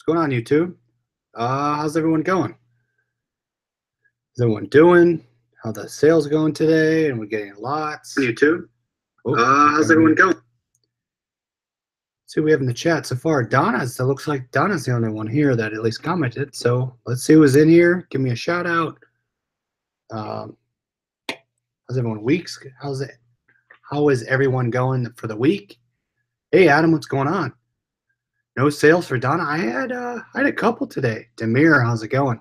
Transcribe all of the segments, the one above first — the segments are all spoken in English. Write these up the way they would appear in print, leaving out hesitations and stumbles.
going on, YouTube? How's everyone going? How's everyone doing? How the sales going today? And we're getting lots. YouTube. Oh, How's everyone going? See what we have in the chat so far. Donna's. It looks like Donna's the only one here that at least commented. So let's see who's in here. Give me a shout out. How's everyone weeks? How is everyone going for the week? Hey Adam, what's going on? No sales for Donna. I had a couple today. Demir, how's it going?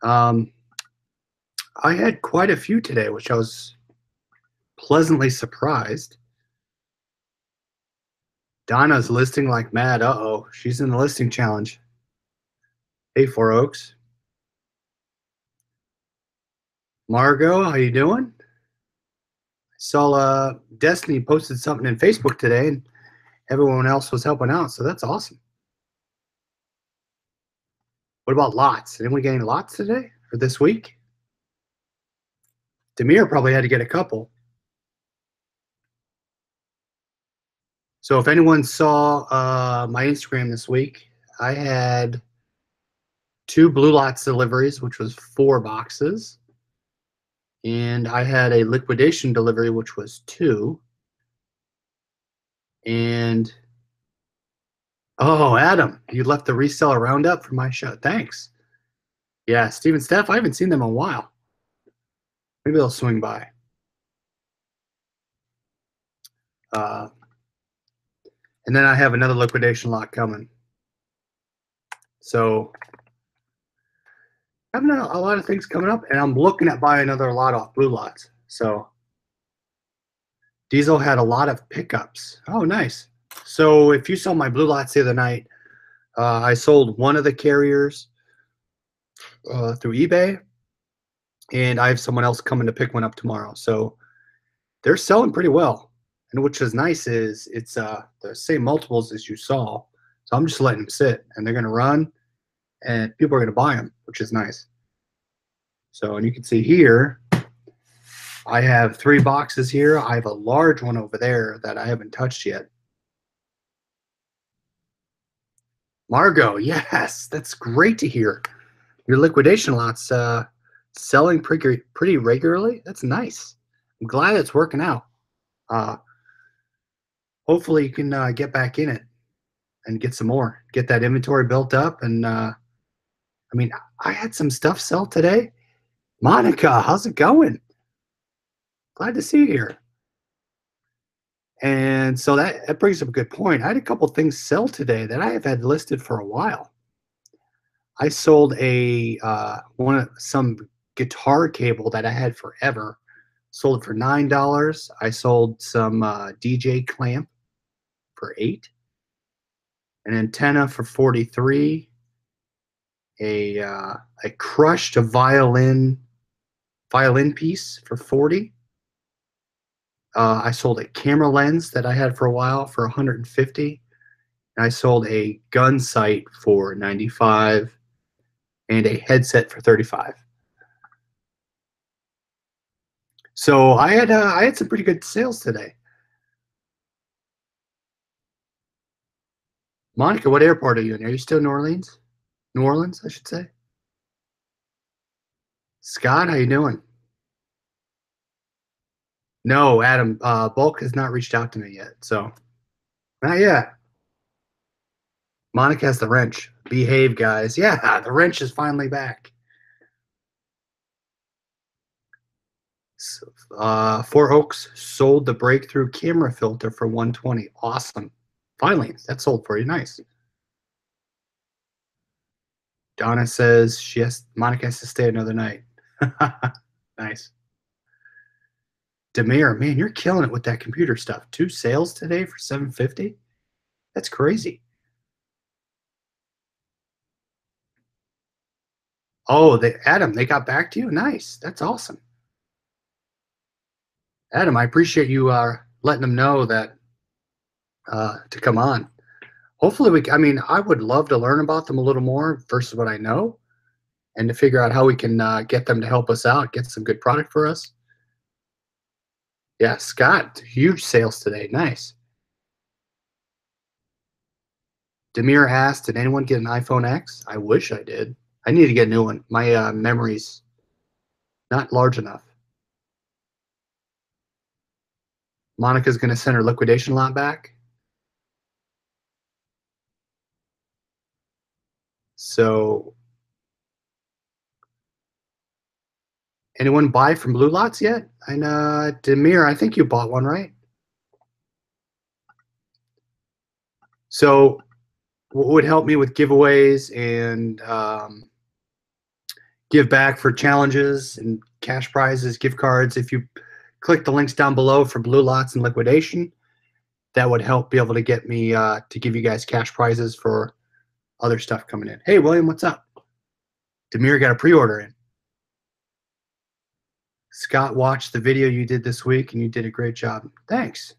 I had quite a few today, which I was pleasantly surprised. Donna's listing like mad. Uh-oh, she's in the listing challenge. Hey, Four Oaks. Margot, how you doing? I saw Destiny posted something in Facebook today, and everyone else was helping out, so that's awesome. What about lots? Anyone getting lots today or this week? Demir probably had to get a couple. So if anyone saw my Instagram this week, I had 2 Bluelots deliveries, which was 4 boxes. And I had a liquidation delivery, which was 2. And, oh, Adam, you left the reseller roundup for my show. Thanks. Yeah, Steve and Steph, I haven't seen them in a while. Maybe they'll swing by. And then I have another liquidation lot coming. So I have a lot of things coming up, and I'm looking at buying another lot off Bluelots. So Diesel had a lot of pickups. Oh, nice. So if you saw my Bluelots the other night, I sold one of the carriers through eBay, and I have someone else coming to pick one up tomorrow. So they're selling pretty well. And which is nice is it's the same multiples as you saw. So I'm just letting them sit, and they're going to run, and people are going to buy them, which is nice. So, and you can see here, I have 3 boxes here. I have a large one over there that I haven't touched yet. Margot, yes, that's great to hear. Your liquidation lot's selling pretty regularly. That's nice. I'm glad it's working out. Hopefully you can get back in it and get some more. Get that inventory built up. And I mean, I had some stuff sell today. Monica, how's it going? Glad to see you here. And so that brings up a good point. I had a couple things sell today that I have had listed for a while. I sold some guitar cable that I had forever. Sold it for $9. I sold some DJ clamp for $8. An antenna for $43. I crushed a violin piece for $40. I sold a camera lens that I had for a while for $150. And I sold a gun sight for $95 and a headset for $35. So I had some pretty good sales today. Monica, what airport are you in? Are you still in New Orleans? New Orleans, I should say. Scott, how you doing? No, Adam, Bulk has not reached out to me yet, so not yet. Monica has the wrench. Behave, guys. Yeah, the wrench is finally back. Four Oaks sold the breakthrough camera filter for $120. Awesome. Finally, that sold for you. Nice. Donna says Monica has to stay another night. Nice. Demir, man, you're killing it with that computer stuff. 2 sales today for $750. That's crazy. Oh, Adam, they got back to you? Nice. That's awesome. Adam, I appreciate you letting them know that to come on. Hopefully I would love to learn about them a little more versus what I know and to figure out how we can get them to help us out, get some good product for us. Yeah, Scott, huge sales today. Nice. Demir asked, did anyone get an iPhone X? I wish I did. I need to get a new one. My memory's not large enough. Monica's going to send her liquidation lot back. So, anyone buy from Bluelots yet? And Demir, I think you bought one, right? So, what would help me with giveaways and give back for challenges and cash prizes, gift cards, if you click the links down below for Bluelots and Liquidation, that would help be able to get me to give you guys cash prizes for other stuff coming in. Hey, William, what's up? Demir got a pre-order in. Scott watched the video you did this week, and you did a great job. Thanks.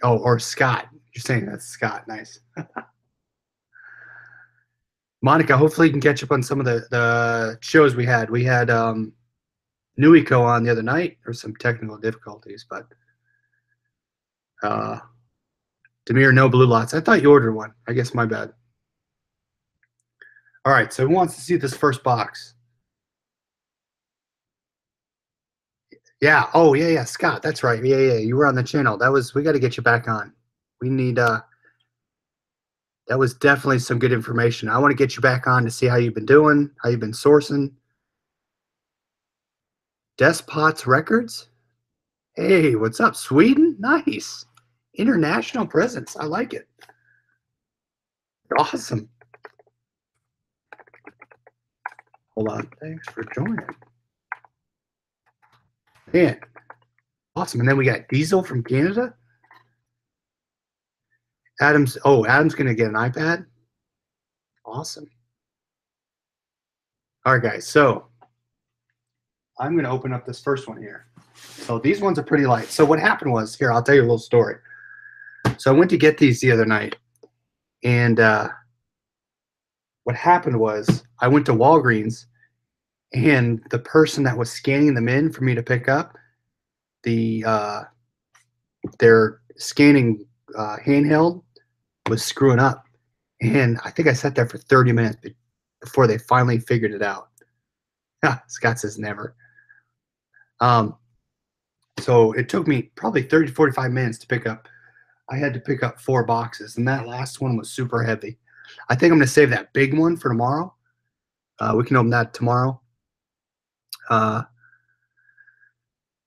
Oh, or Scott. You're saying that's Scott. Nice. Monica, hopefully you can catch up on some of the shows we had. We had Nuico on the other night. There were some technical difficulties, but Demir, no Bluelots. I thought you ordered one. I guess my bad. All right, so who wants to see this first box? Yeah. Oh, yeah, Scott. That's right. Yeah. You were on the channel. We got to get you back on. We need. That was definitely some good information. I want to get you back on to see how you've been doing, how you've been sourcing. Despots Records. Hey, what's up, Sweden? Nice. International presence. I like it. Awesome. Hold on. Thanks for joining. Man, awesome. And then we got Diesel from Canada. Adam's going to get an iPad. Awesome. All right, guys. So I'm going to open up this first one here. So these ones are pretty light. So what happened was, here, I'll tell you a little story. So I went to get these the other night. And what happened was I went to Walgreens, and the person that was scanning them in for me to pick up, their scanning handheld was screwing up. And I think I sat there for 30 minutes before they finally figured it out. Scott says never. So it took me probably 30 to 45 minutes to pick up. I had to pick up 4 boxes, and that last one was super heavy. I think I'm going to save that big one for tomorrow. We can open that tomorrow.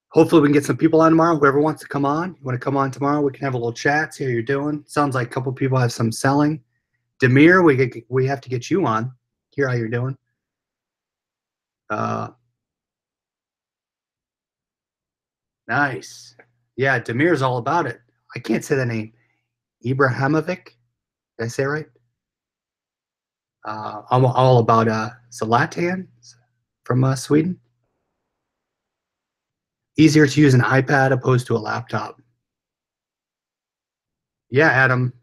Hopefully we can get some people on tomorrow. Whoever wants to come on, you want to come on tomorrow, we can have a little chat, see how you're doing. Sounds like a couple people have some selling. Demir, we have to get you on, hear how you're doing. Nice. Yeah, Demir's all about it. I can't say the name. Ibrahimovic. Did I say it right? I'm all about Zlatan from Sweden. Easier to use an iPad opposed to a laptop. Yeah, Adam.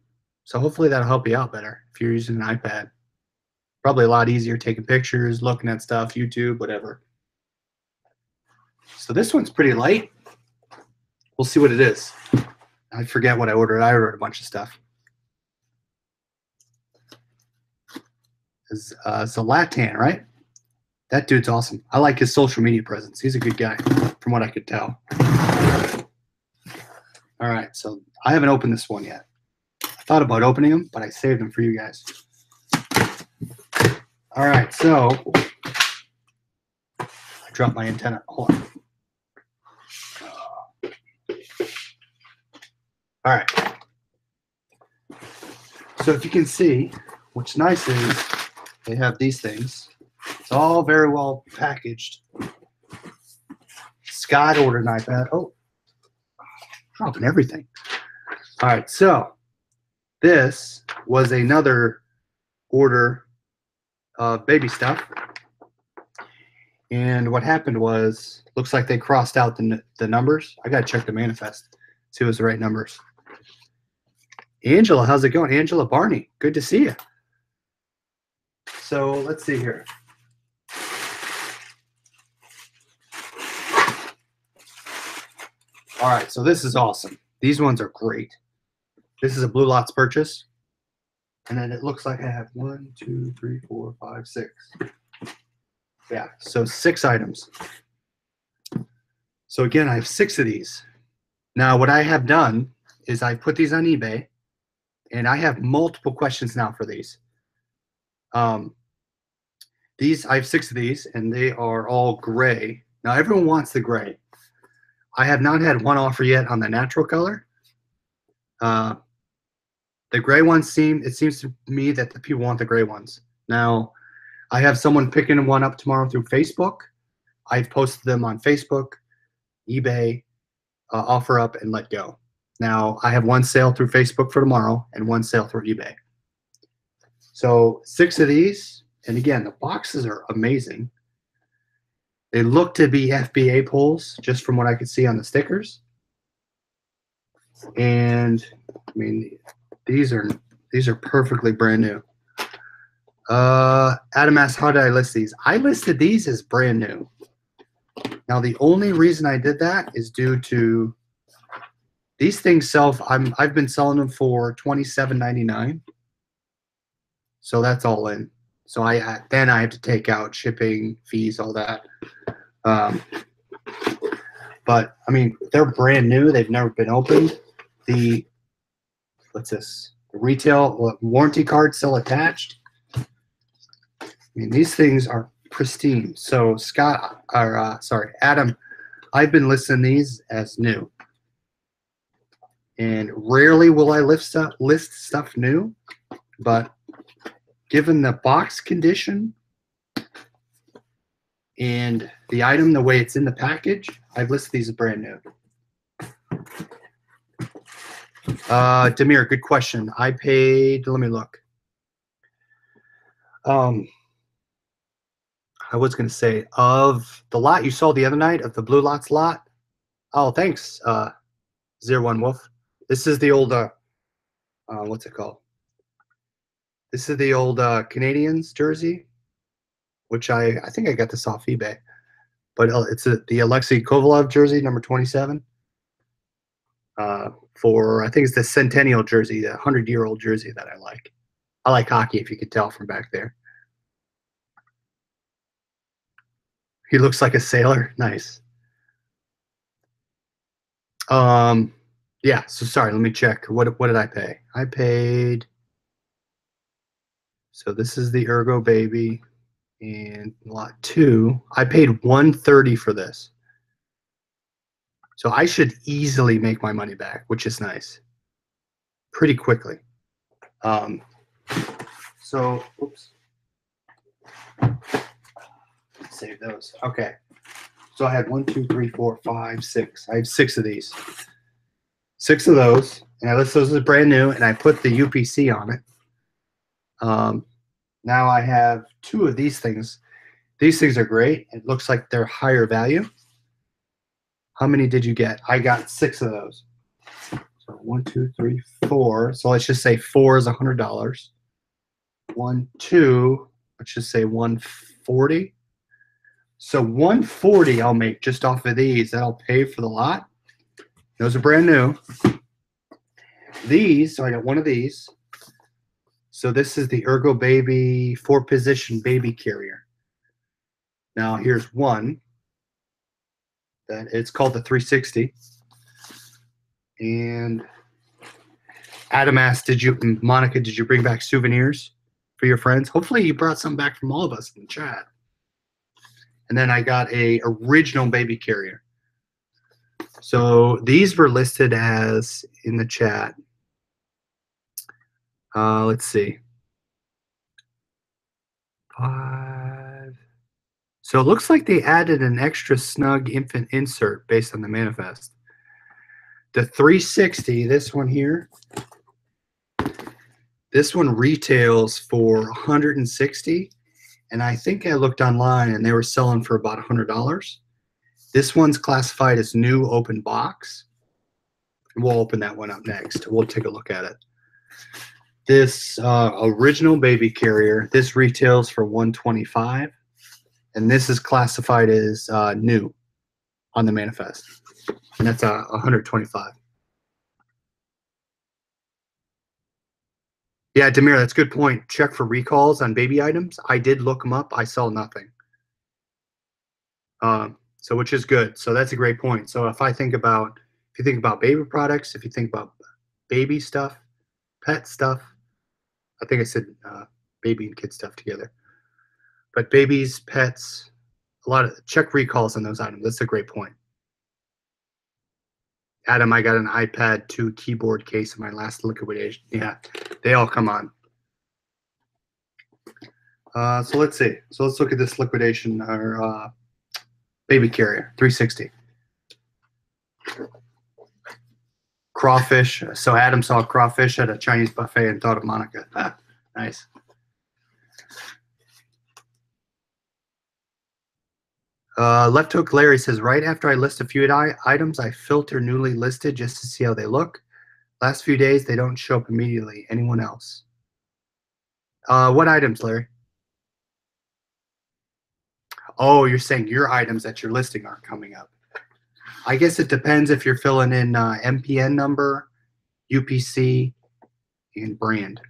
So hopefully that'll help you out better if you're using an iPad. Probably a lot easier taking pictures, looking at stuff, YouTube, whatever. So this one's pretty light. We'll see what it is. I forget what I ordered. I ordered a bunch of stuff. Zlatan, right? That dude's awesome. I like his social media presence. He's a good guy, from what I could tell. All right, so I haven't opened this one yet. I thought about opening them, but I saved them for you guys. All right, so I dropped my antenna. Hold on. All right. So if you can see, what's nice is they have these things. It's all very well packaged. Scott ordered an iPad. Oh, dropping everything. All right, so this was another order of baby stuff. And what happened was, looks like they crossed out the numbers. I got to check the manifest, see if it was the right numbers. Angela, how's it going? Angela Barney, good to see you. So let's see here. All right, so this is awesome. These ones are great. This is a Bluelots purchase. And then it looks like I have 1, 2, 3, 4, 5, 6. Yeah, so 6 items. So again, I have 6 of these. Now, what I have done is I put these on eBay, and I have multiple questions now for these. I have 6 of these, and they are all gray. Now, everyone wants the gray. I have not had one offer yet on the natural color. The gray ones it seems to me that the people want the gray ones. Now, I have someone picking one up tomorrow through Facebook. I've posted them on Facebook, eBay, offer up, and let go. Now, I have one sale through Facebook for tomorrow and one sale through eBay. So 6 of these, and again, the boxes are amazing. They look to be FBA pulls, just from what I could see on the stickers. And I mean, these are perfectly brand new. Adam asked, how did I list these? I listed these as brand new. Now, the only reason I did that is due to these things sell. I've been selling them for $27.99. So that's all in. So then I have to take out shipping fees, all that. But I mean, they're brand new. They've never been opened. What's this? The retail warranty card still attached. I mean, these things are pristine. So Adam, I've been listing these as new. And rarely will I list stuff new, but given the box condition and the item, the way it's in the package, I've listed these as brand new. Demir, good question. I paid, let me look. I was going to say, of the lot you saw the other night, of the Bluelots lot. Oh, thanks, 01 Wolf. This is the old, what's it called? This is the old Canadians jersey, which I think I got this off eBay. But it's the Alexei Kovalev jersey, number 27. For, I think it's the Centennial jersey, the 100-year-old jersey that I like. I like hockey, if you could tell from back there. He looks like a sailor. Nice. Yeah, so sorry, let me check. What did I pay? I paid, so this is the Ergo Baby, and lot 2. I paid $130 for this. So I should easily make my money back, which is nice. Pretty quickly. So, oops. Save those. Okay. So I had 1, 2, 3, 4, 5, 6. I have 6 of these. 6 of those, and I list those as brand new, and I put the UPC on it. Now I have 2 of these things. These things are great. It looks like they're higher value. How many did you get? I got 6 of those. So 1, 2, 3, 4. So let's just say 4 is $100. 1, 2. Let's just say 140. So 140 I'll make just off of these. That'll pay for the lot. Those are brand new. These, so I got 1 of these. So this is the Ergo Baby 4-position baby carrier. Now here's one. That it's called the 360. And Adam asked, Monica, did you bring back souvenirs for your friends? Hopefully you brought some back from all of us in the chat. And then I got a original baby carrier. So these were listed as in the chat. Let's see. 5. So it looks like they added an extra snug infant insert based on the manifest. The 360, this one here, this one retails for $160, and I think I looked online and they were selling for about $100. This one's classified as new open box. We'll open that one up next. We'll take a look at it. This original baby carrier, this retails for $125, and this is classified as new on the manifest, and that's $125. Yeah, Demir, that's a good point. Check for recalls on baby items. I did look them up. I saw nothing. So which is good. So that's a great point. So if you think about baby products, if you think about baby stuff, pet stuff, I think I said baby and kid stuff together. But babies, pets, a lot of check recalls on those items. That's a great point. Adam, I got an iPad 2 keyboard case in my last liquidation. Yeah, they all come on. So let's see. So let's look at this liquidation or baby carrier 360. Crawfish. So Adam saw crawfish at a Chinese buffet and thought of Monica. Ah, nice. Left Hook Larry says, right after I list a few items, I filter newly listed just to see how they look. Last few days, they don't show up immediately. Anyone else? What items, Larry? Oh, you're saying your items that you're listing aren't coming up. I guess it depends if you're filling in MPN number, UPC, and brand.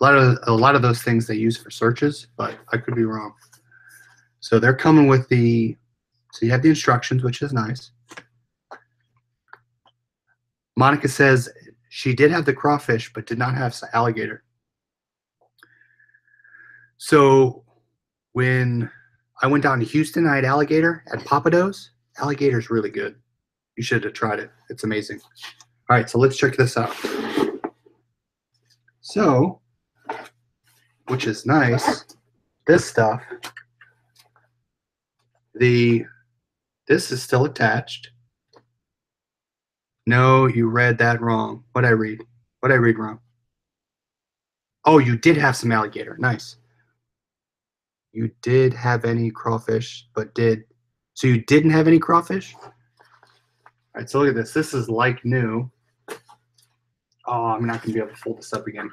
A lot of those things they use for searches, but I could be wrong. So they're coming with so you have the instructions, which is nice. Monica says she did have the crawfish, but did not have alligator. So when I went down to Houston, I had alligator at Papados. Alligator's really good. You should have tried it. It's amazing. All right, so let's check this out. So, which is nice, this stuff, this is still attached. No, you read that wrong. What'd I read? What'd I read wrong? Oh, you did have some alligator. Nice. You did have any crawfish, so you didn't have any crawfish? All right, so look at this. This is like new. Oh, I'm not going to be able to fold this up again.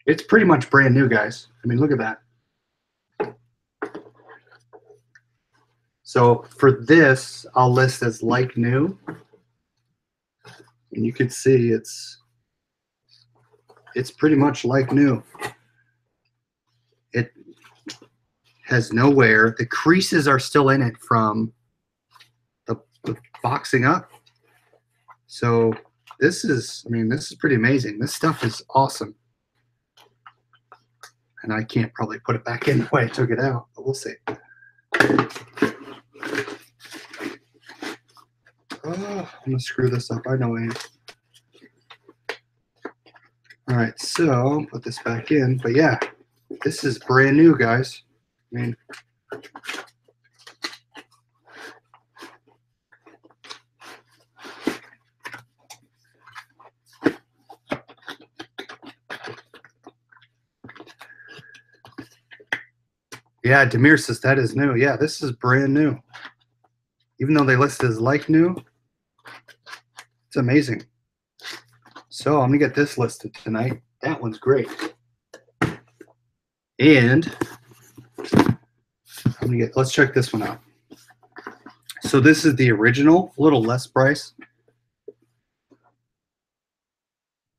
It's pretty much brand new, guys. I mean, look at that. So for this, I'll list as like new. And you can see it's pretty much like new. It has no wear. The creases are still in it from the boxing up. So this is pretty amazing. This stuff is awesome. And I can't probably put it back in the way I took it out, but we'll see. Oh, I'm gonna screw this up. I know I am. All right, so put this back in. But yeah, this is brand new, guys. I mean, yeah, Demir says that is new. Yeah, this is brand new. Even though they list it as like new, it's amazing. So I'm gonna get this listed tonight. That one's great. And let's check this one out. So this is the original, a little less price.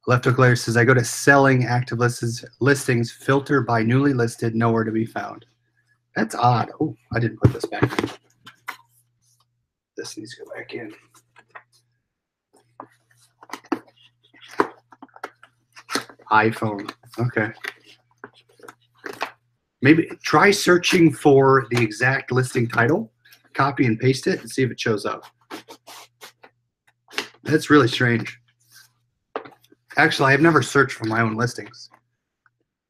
Left Hook Larry says, I go to selling active listings, filter by newly listed, nowhere to be found. That's odd. Oh, I didn't put this back in. This needs to go back in. iPhone. Okay. Maybe try searching for the exact listing title, copy and paste it, and see if it shows up. That's really strange. Actually, I've never searched for my own listings.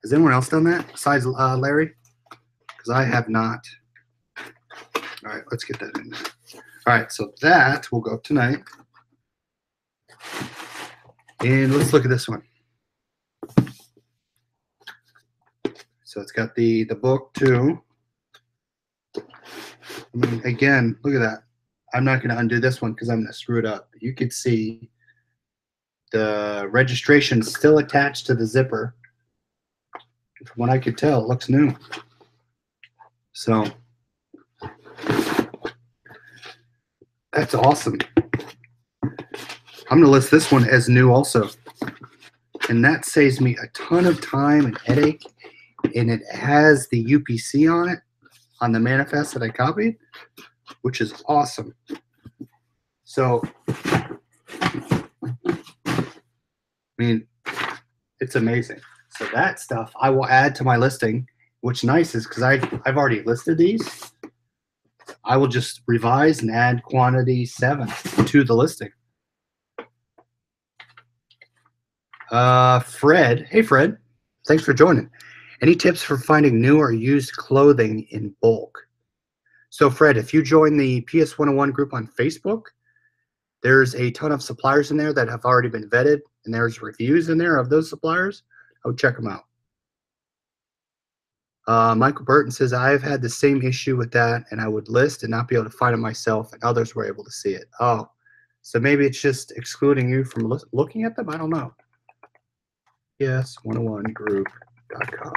Has anyone else done that besides Larry? Because I have not. All right, let's get that in there. All right, so that will go up tonight. And let's look at this one. So it's got the book too. I mean, again, look at that. I'm not going to undo this one because I'm going to screw it up. You could see the registration still attached to the zipper. From what I could tell, it looks new. So that's awesome. I'm going to list this one as new also. And that saves me a ton of time and headache. And it has the UPC on it, on the manifest that I copied, which is awesome. So, I mean, it's amazing. So that stuff I will add to my listing, which nice is because I've already listed these. I will just revise and add quantity 7 to the listing. Fred. Hey, Fred. Thanks for joining. Any tips for finding new or used clothing in bulk? So, Fred, if you join the PS 101 group on Facebook, there's a ton of suppliers in there that have already been vetted, and there's reviews in there of those suppliers. I would check them out. Michael Burton says, I've had the same issue with that, and I would list and not be able to find it myself, and others were able to see it. Oh, so maybe it's just excluding you from looking at them? I don't know. Yes101group.com.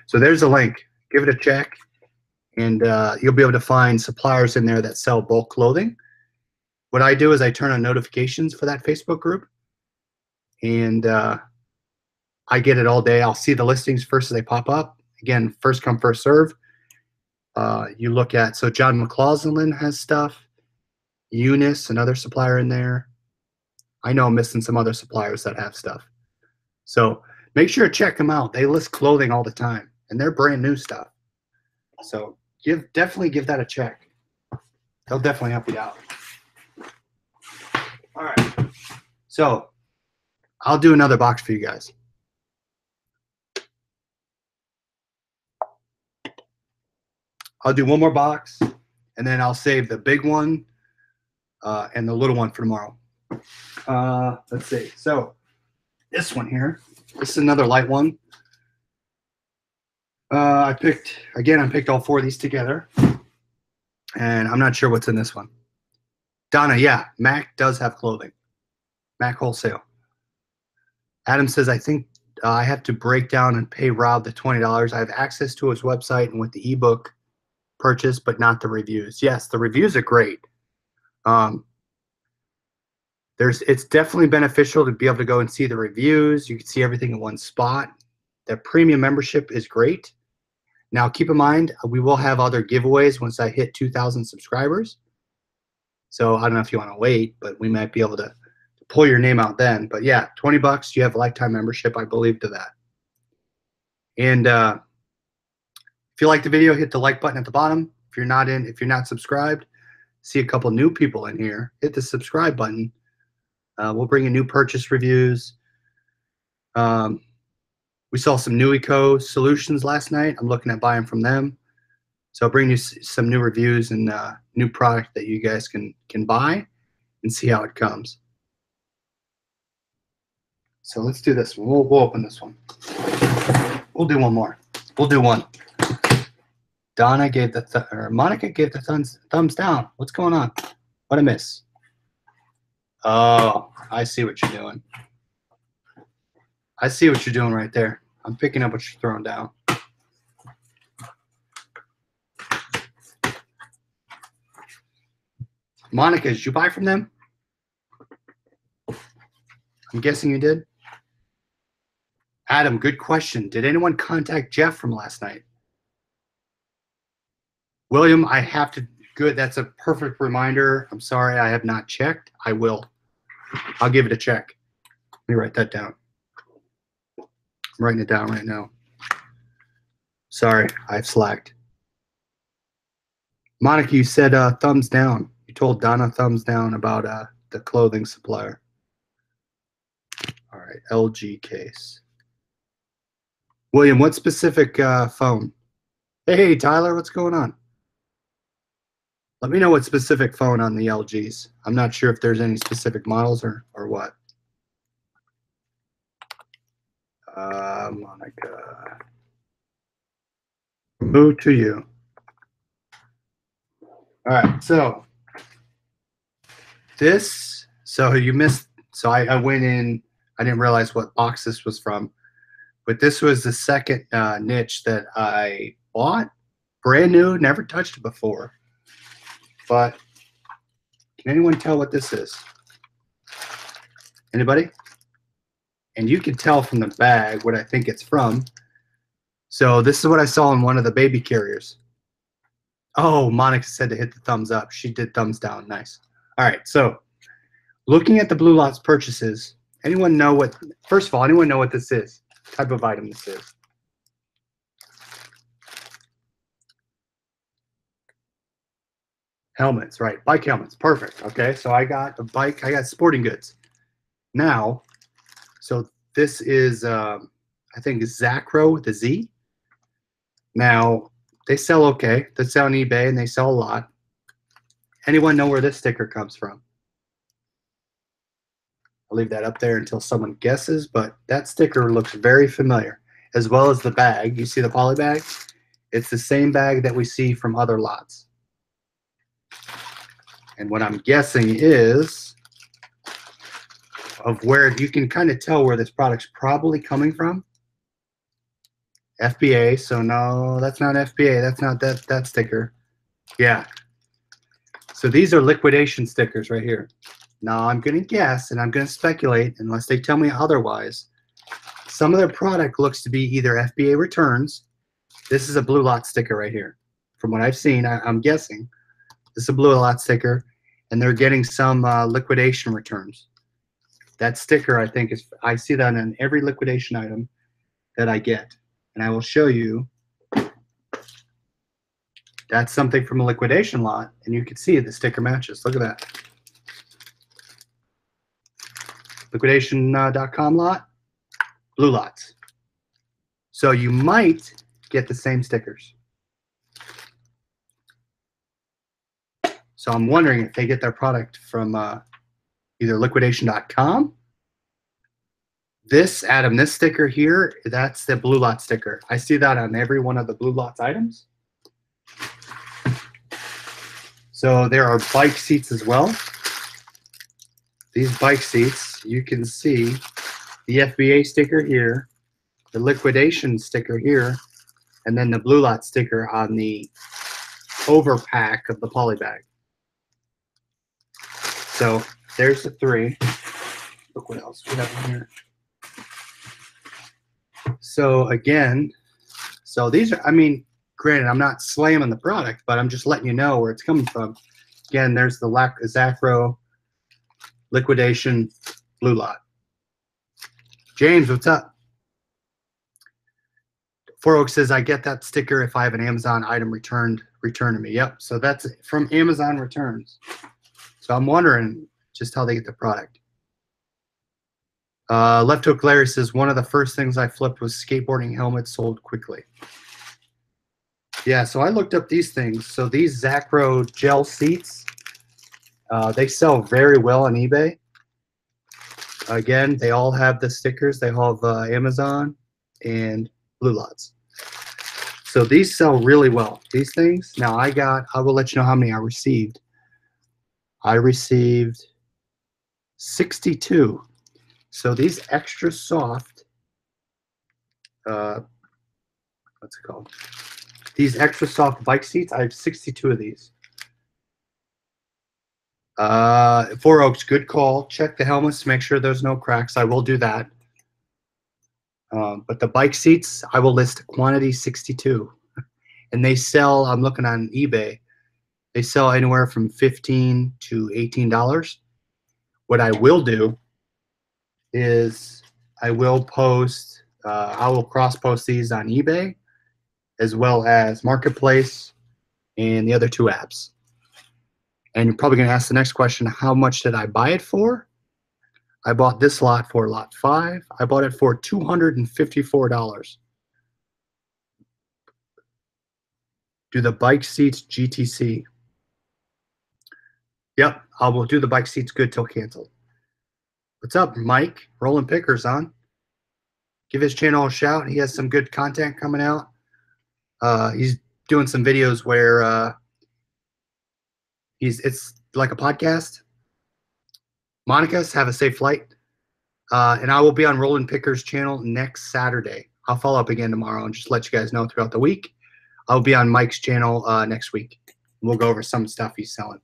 So there's a link. Give it a check, and you'll be able to find suppliers in there that sell bulk clothing. What I do is I turn on notifications for that Facebook group, and I get it all day. I'll see the listings first as they pop up. Again, first come, first serve. You look at, so John McCausland has stuff. Eunice, another supplier in there. I know I'm missing some other suppliers that have stuff. So make sure to check them out. They list clothing all the time, and they're brand new stuff. So definitely give that a check. They'll definitely help you out. All right. So I'll do another box for you guys. I'll do one more box, and then I'll save the big one and the little one for tomorrow. Let's see. So this one here, this is another light one. I picked all 4 of these together, and I'm not sure what's in this one. Donna, yeah, Mac does have clothing. Mac Wholesale. Adam says, I think I have to break down and pay Rob the $20. I have access to his website and with the ebook purchase, but not the reviews. Yes, the reviews are great. It's definitely beneficial to be able to go and see the reviews. You can see everything in one spot. The premium membership is great. Now, keep in mind, we will have other giveaways once I hit 2,000 subscribers. So I don't know if you want to wait, but we might be able to pull your name out then. But yeah, $20, you have a lifetime membership, I believe, to that. And if you like the video, hit the like button at the bottom. If you're not subscribed, see a couple new people in here, hit the subscribe button. We'll bring in new purchase reviews. We saw some new eco solutions last night. I'm looking at buying from them. So I'll bring you some new reviews and new product that you guys can buy and see how it comes. So let's do this one. We'll open this one. We'll do one more. We'll do one. Donna gave Monica gave the thumbs down. What's going on? What I miss? Oh, I see what you're doing. I see what you're doing right there. I'm picking up what you're throwing down. Monica, did you buy from them? I'm guessing you did. Adam, good question. Did anyone contact Jeff from last night? William, I have to. Good. That's a perfect reminder. I'm sorry, I have not checked. I will. I'll give it a check. Let me write that down. I'm writing it down right now. Sorry, I've slacked. Monica, you said thumbs down. You told Donna thumbs down about the clothing supplier. All right, LG case. William, what specific phone? Hey, Tyler, what's going on? Let me know what specific phone on the LGs. I'm not sure if there's any specific models or what. Monica. Who to you? All right, so this, so you missed, so I went in, I didn't realize what box this was from, but this was the second niche that I bought, brand new, never touched it before. But can anyone tell what this is? Anybody? And you can tell from the bag what I think it's from. So this is what I saw in one of the baby carriers. Oh, Monica said to hit the thumbs up. She did thumbs down. Nice. All right. So looking at the Bluelots purchases, anyone know what, first of all, anyone know what this is? Type of item this is? Helmets, right? Bike helmets. Perfect. Okay. So I got a bike. I got sporting goods. Now, so this is, I think, Zacro with a Z. Now, they sell okay. They sell on eBay and they sell a lot. Anyone know where this sticker comes from? I'll leave that up there until someone guesses, but that sticker looks very familiar, as well as the bag. You see the poly bag? It's the same bag that we see from other lots. And what I'm guessing is of where you can kind of tell where this product's probably coming from. FBA, so no, that's not FBA. That's not that sticker. Yeah. So these are liquidation stickers right here. Now I'm going to guess, and I'm going to speculate, unless they tell me otherwise. Some of their product looks to be either FBA returns. This is a Bluelots sticker right here. From what I've seen, I'm guessing. This is a Bluelots sticker, and they're getting some liquidation returns. That sticker, I think, is, I see that on every liquidation item that I get. And I will show you. That's something from a liquidation lot, and you can see the sticker matches. Look at that. Liquidation.com lot, Bluelots. So you might get the same stickers. So I'm wondering if they get their product from either liquidation.com. This, Adam, this sticker here, that's the Bluelots sticker. I see that on every one of the Bluelots items. So there are bike seats as well. These bike seats, you can see the FBA sticker here, the liquidation sticker here, and then the Bluelots sticker on the overpack of the poly bag. So there's the three. Look what else we have in here. So again, so these are, I mean, granted, I'm not slamming the product, but I'm just letting you know where it's coming from. Again, there's the Zacro liquidation Bluelot. James, what's up? Four Oaks says, I get that sticker if I have an Amazon item return to me. Yep, so that's from Amazon returns. So I'm wondering just how they get the product. Left Hook Larry says, one of the first things I flipped was skateboarding helmets sold quickly. Yeah, so I looked up these things. So these Zacro gel seats, they sell very well on eBay. Again, they all have the stickers. They all have Amazon and Bluelots. So these sell really well. These things, now I will let you know how many I received. I received 62. So these extra soft, what's it called? These extra soft bike seats, I have 62 of these. Four Oaks, good call. Check the helmets to make sure there's no cracks. I will do that. But the bike seats, I will list quantity 62. And they sell, I'm looking on eBay, they sell anywhere from $15 to $18. What I will do is I will post, I will cross-post these on eBay as well as Marketplace and the other two apps. And you're probably going to ask the next question, how much did I buy it for? I bought this lot for lot 5. I bought it for $254. Do the bike seats GTC? Yep, I will do the bike seats good till canceled. What's up, Mike? Rolling Pickers on. Give his channel a shout. He has some good content coming out. He's doing some videos where it's like a podcast. Monica's have a safe flight. And I will be on Rolling Pickers channel next Saturday. I'll follow up again tomorrow and just let you guys know throughout the week. I'll be on Mike's channel next week. We'll go over some stuff he's selling.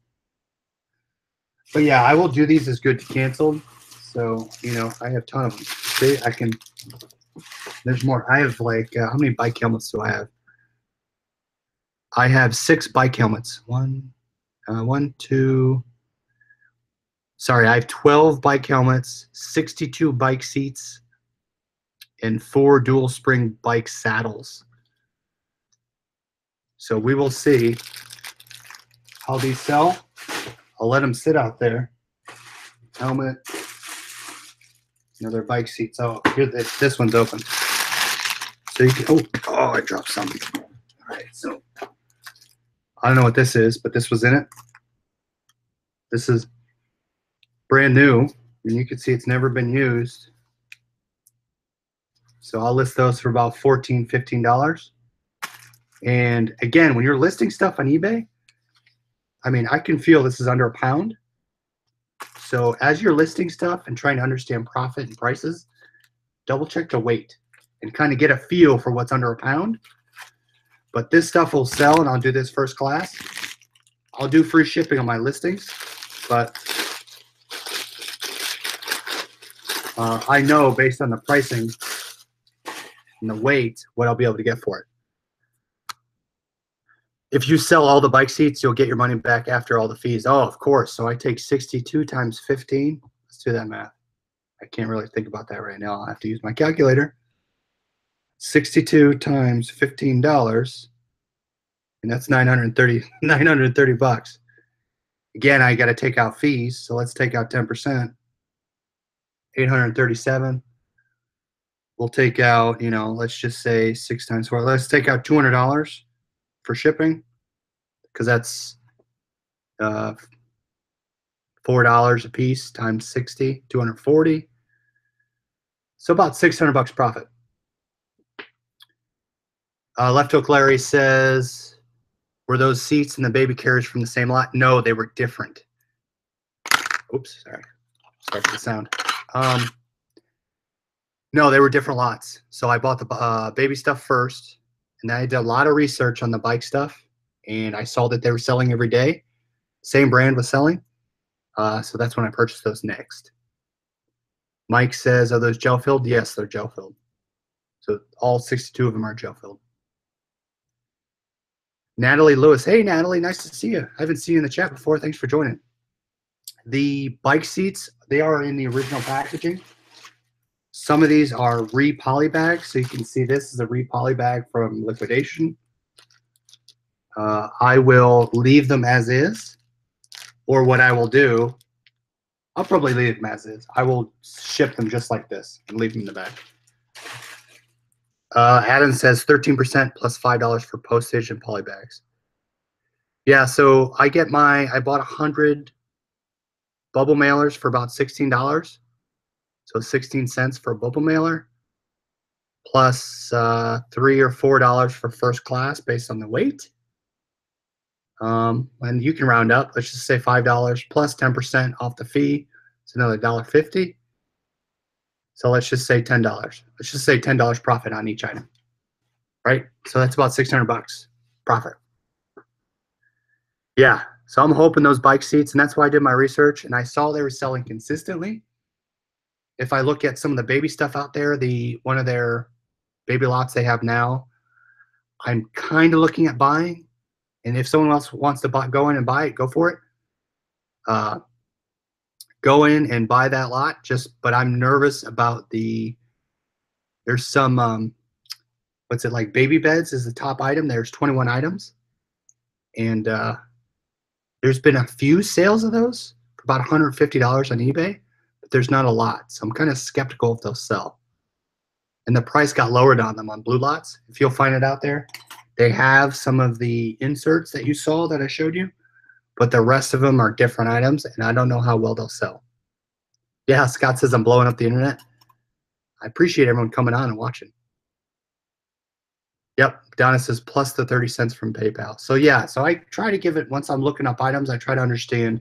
But yeah, I will do these as good to canceled. So, you know, I have a ton of them. See, I can. There's more. I have like how many bike helmets do I have? I have 6 bike helmets. One, two. Sorry, I have 12 bike helmets, 62 bike seats, and 4 dual spring bike saddles. So we will see how these sell. I'll let them sit out there. Helmet, another bike seats. Oh, here this one's open. So you can. Oh, I dropped something. All right, so I don't know what this is, but this was in it. This is brand new, and you can see it's never been used. So I'll list those for about $14, $15. And again, when you're listing stuff on eBay, I mean, I can feel this is under a pound. So as you're listing stuff and trying to understand profit and prices, double check the weight and kind of get a feel for what's under a pound. But this stuff will sell, and I'll do this first class. I'll do free shipping on my listings, but I know based on the pricing and the weight what I'll be able to get for it. If you sell all the bike seats, you'll get your money back after all the fees. Oh, of course. So I take 62 times 15. Let's do that math. I can't really think about that right now. I'll have to use my calculator. 62 times $15, and that's 930 bucks. Again, I got to take out fees, so let's take out 10%. 837. We'll take out, you know, let's just say 6 times 4. Let's take out $200 for shipping, because that's $4 a piece times 60, 240. So about 600 bucks profit. Left Hook Larry says, were those seats and the baby carriage from the same lot? No, they were different. Oops, sorry for the sound. No, they were different lots. So I bought the baby stuff first, and then I did a lot of research on the bike stuff, and I saw that they were selling every day. Same brand was selling. So that's when I purchased those next. Mike says, are those gel filled? Yes, they're gel filled. So all 62 of them are gel filled. Natalie Lewis. Hey, Natalie, nice to see you. I haven't seen you in the chat before. Thanks for joining. The bike seats, they are in the original packaging. Some of these are re-poly bags. So you can see this is a re-poly bag from Liquidation. I will leave them as is. Or what I will do, I'll probably leave them as is. I will ship them just like this and leave them in the bag. Adam says 13% plus $5 for postage and poly bags. Yeah, so I bought 100 bubble mailers for about $16. So 16 cents for a bubble mailer, plus $3 or $4 for first class based on the weight. And you can round up. Let's just say $5 plus 10% off the fee. It's another $1.50. So let's just say $10. Let's just say $10 profit on each item, right? So that's about 600 bucks profit. Yeah, so I'm hoping those bike seats, and that's why I did my research, and I saw they were selling consistently. If I look at some of the baby stuff out there, one of their baby lots they have now, I'm kind of looking at buying. And if someone else wants to go in and buy it, go for it. Go in and buy that lot. But I'm nervous about there's some, what's it, like baby beds is the top item. There's 21 items. And there's been a few sales of those for about $150 on eBay. There's not a lot, so I'm kind of skeptical if they'll sell. And the price got lowered on them on Bluelots. If you'll find it out there, they have some of the inserts that you saw that I showed you, but the rest of them are different items, and I don't know how well they'll sell. Yeah, Scott says I'm blowing up the internet. I appreciate everyone coming on and watching. Yep, Donna says plus the 30 cents from PayPal. So yeah, so I try to give it, once I'm looking up items, I try to understand,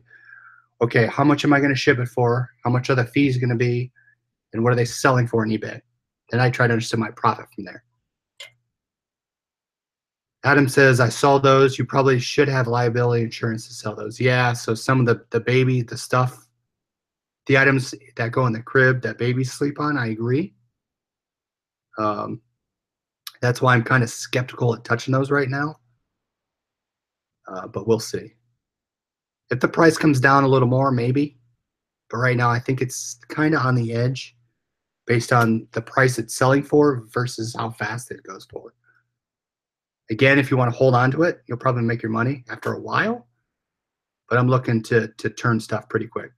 okay, how much am I going to ship it for? How much are the fees going to be? And what are they selling for in eBay? Then I try to understand my profit from there. Adam says, I saw those. You probably should have liability insurance to sell those. Yeah, so some of the baby, the stuff, The items that go in the crib that babies sleep on, I agree. Um, that's why I'm kind of skeptical at touching those right now, but we'll see. If the price comes down a little more, maybe. But right now, I think it's kind of on the edge based on the price it's selling for versus how fast it goes for. Again, if you want to hold on to it, you'll probably make your money after a while. But I'm looking to turn stuff pretty quick.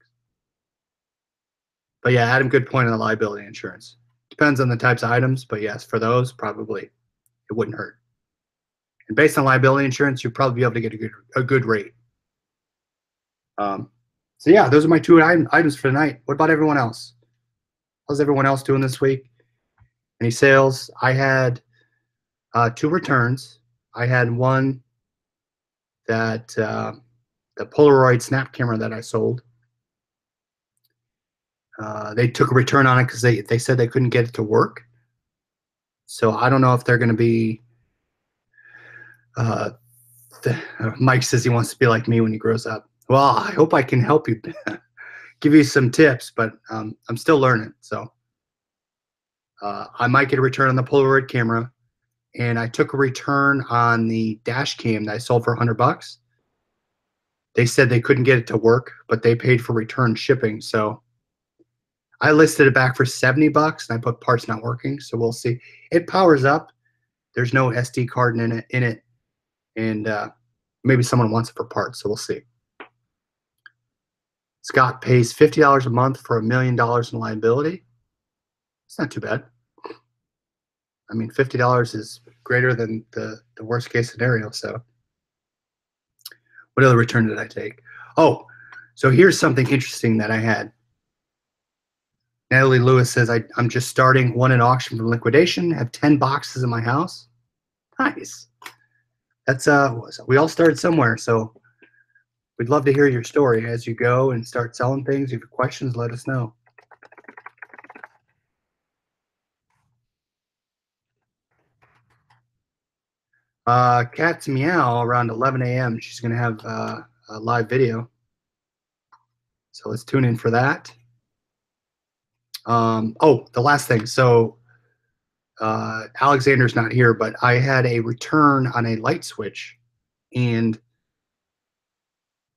But yeah, Adam, good point on the liability insurance. Depends on the types of items, but yes, for those, probably it wouldn't hurt. And based on liability insurance, you'll probably be able to get a good rate. So yeah, those are my two items for tonight. What about everyone else? How's everyone else doing this week? Any sales? I had 2 returns. I had one that the Polaroid snap camera that I sold. They took a return on it because they said they couldn't get it to work. So I don't know if they're going to be. Mike says he wants to be like me when he grows up. Well, I hope I can help you, give you some tips, but I'm still learning. So I might get a return on the Polaroid camera, and I took a return on the dash cam that I sold for $100. They said they couldn't get it to work, but they paid for return shipping. So I listed it back for $70, and I put parts not working. So we'll see. It powers up. There's no SD card in it, and maybe someone wants it for parts. So we'll see. Scott pays $50 a month for $1 million in liability. It's not too bad. I mean, $50 is greater than the worst case scenario. So what other return did I take? Oh, so here's something interesting that I had. Natalie Lewis says, I'm just starting one at auction from Liquidation. I have 10 boxes in my house. Nice. That's we all started somewhere, so we'd love to hear your story as you go and start selling things. If you have questions, let us know. Cat's Meow around 11 a.m. She's going to have a live video. So let's tune in for that. Oh, the last thing. So Alexander's not here, but I had a return on a light switch, and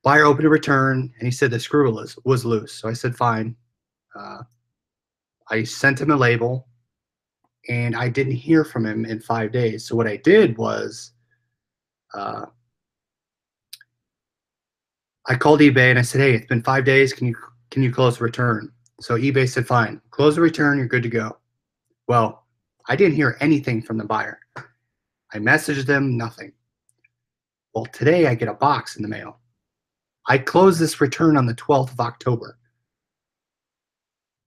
buyer opened a return, and he said the screw was loose. So I said, fine. I sent him a label, and I didn't hear from him in 5 days. So what I did was I called eBay and I said, hey, it's been 5 days. Can you close the return? So eBay said, fine, close the return. You're good to go. Well, I didn't hear anything from the buyer. I messaged them, nothing. Well, today I get a box in the mail. I closed this return on the 12th of October.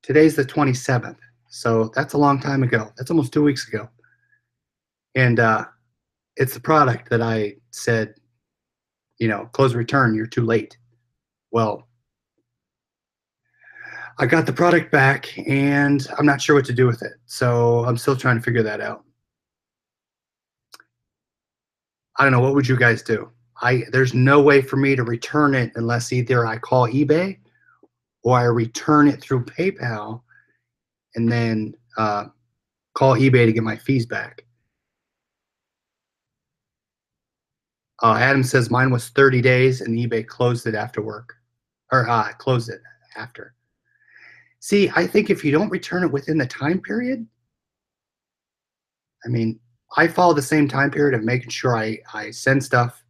Today's the 27th. So that's a long time ago. That's almost 2 weeks ago. And it's the product that I said, close return, you're too late. Well, I got the product back, and I'm not sure what to do with it. So I'm still trying to figure that out. I don't know. What would you guys do? There's no way for me to return it unless either I call eBay or I return it through PayPal and then call eBay to get my fees back. Adam says mine was 30 days and eBay closed it after work, or closed it after. See, I think if you don't return it within the time period, I mean, I follow the same time period of making sure I send stuff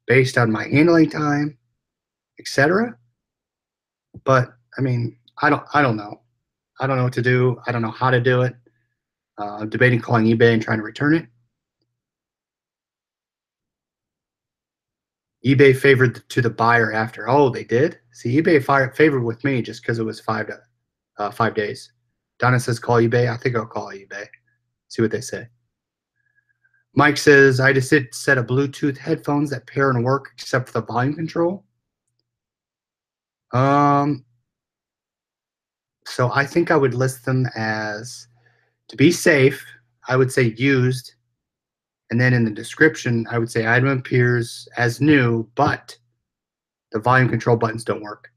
based on my handling time, etc. But I mean, I don't know. I don't know what to do. I don't know how to do it. I'm debating calling eBay and trying to return it. eBay favored to the buyer after. Oh, they did? See, eBay favored with me just because it was 5 days. Donna says call eBay. I think I'll call eBay. See what they say. Mike says, I just did set of Bluetooth headphones that pair and work except for the volume control. So I think I would list them as, to be safe, I would say used. And then in the description, I would say item appears as new, but the volume control buttons don't work.